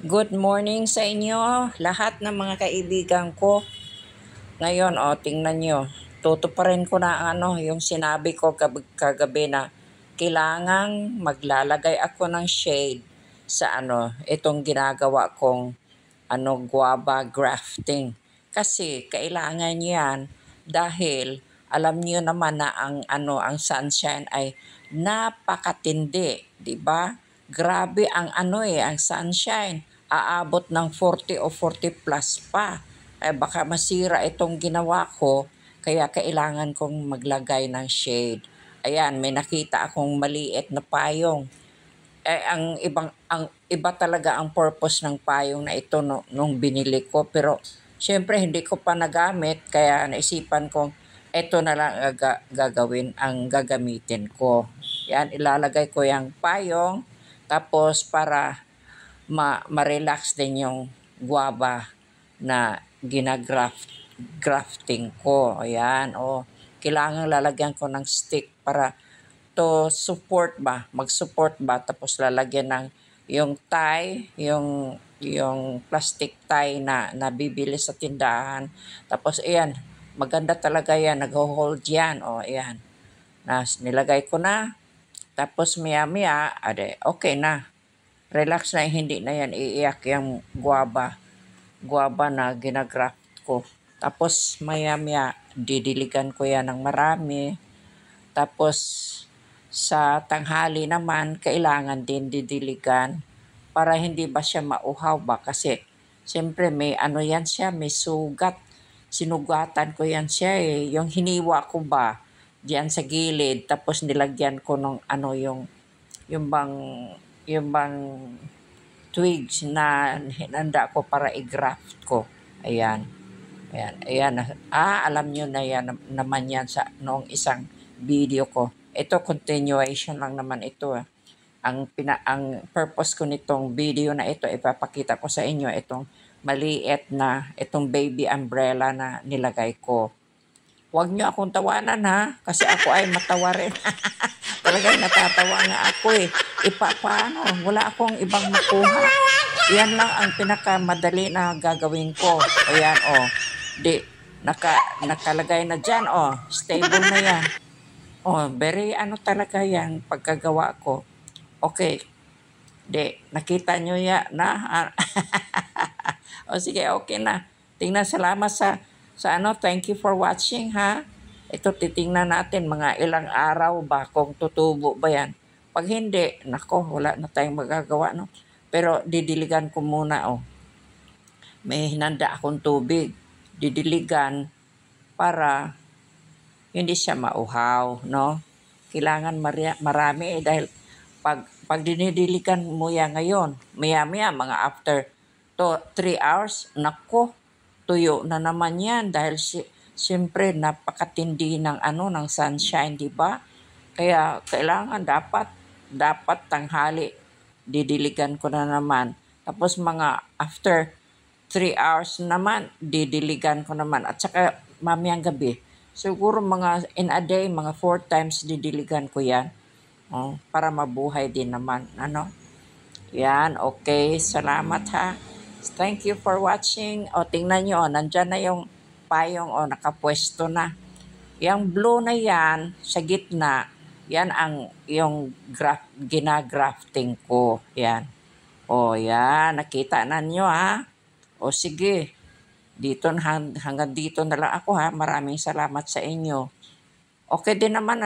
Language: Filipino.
Good morning sa inyo, lahat ng mga kaibigan ko. Ngayon, tingnan nyo. Tutuparin ko na yung sinabi ko kagabi na kailangang maglalagay ako ng shade sa itong ginagawa kong guava grafting. Kasi kailangan yan dahil alam niyo naman na ang sunshine ay napakatindi, 'di ba? Grabe ang sunshine. Aabot ng 40 o 40 plus pa. Baka masira itong ginawa ko, kaya kailangan kong maglagay ng shade. Ayan, may nakita akong maliit na payong. Ang iba talaga ang purpose ng payong na ito nung binili ko, pero syempre hindi ko pa nagamit, kaya naisipan kong ito na lang gagawin ang gagamitin ko. Yan, ilalagay ko yung payong, tapos para ma-relax din yung guava na grafting ko. Ayan, kailangan lalagyan ko ng stick para to support ba, mag-support ba, tapos lalagyan ng yung tie, yung plastic tie na nabibili sa tindahan. Tapos ayan, maganda talaga yan, nag-hold yan. Ayan. Nilagay ko na. Tapos maya-maya, okay na. Relax na, hindi na yan iiyak yung guava na ginagraft ko. Tapos maya-maya, didiligan ko yan ng marami. Tapos sa tanghali naman, kailangan din didiligan para hindi ba siya mauhaw ba, kasi siyempre may yan siya, may sugat. Sinugatan ko yan siya yung hiniwa ko ba diyan sa gilid, tapos nilagyan ko ng yung bang yung bang twigs na hinanda ko para i-graft ko. Ayan. Ayan. Alam nyo na yan naman yan sa noong isang video ko. Ito, continuation lang naman ito. Ang purpose ko nitong video na ito, ipapakita ko sa inyo itong maliit na, itong baby umbrella na nilagay ko. Huwag nyo akong tawanan kasi ako ay matawa rin. Talagang natatawa nga ako Paano? Wala akong ibang makuha. Yan lang ang pinakamadali na gagawin ko. Ayan, nakalagay na dyan, stable na yan. Very talaga yan pagkagawa ko. Okay. Nakita nyo na. Sige, okay na. Tingnan, salamat sa thank you for watching Ito, titingnan natin mga ilang araw ba kung tutubo ba yan. Pag hindi, nako, wala na tayong magagawa, no? Pero didiligan ko muna, May hinanda akong tubig. Didiligan para hindi siya mauhaw, no? Kailangan marami dahil pag dinidiligan mo yan ngayon, maya-maya, mga after 3 hours, nako, tuyo na naman yan dahil siyempre napakatindi ng ng sunshine, di ba? Kaya kailangan dapat tanghali didiligan ko na naman. Tapos mga after 3 hours naman didiligan ko naman, at saka mamayang gabi. Siguro mga in a day, mga 4 times didiligan ko yan. Para mabuhay din naman. Yan, okay. Salamat Thank you for watching. Tingnan nyo, nandyan na yung payong, nakapwesto na. Yung blue na yan, sa gitna, yan yung ginagrafting ko. Yan. Yan, nakita na nyo sige. Hanggang dito na lang ako Maraming salamat sa inyo. Okay din naman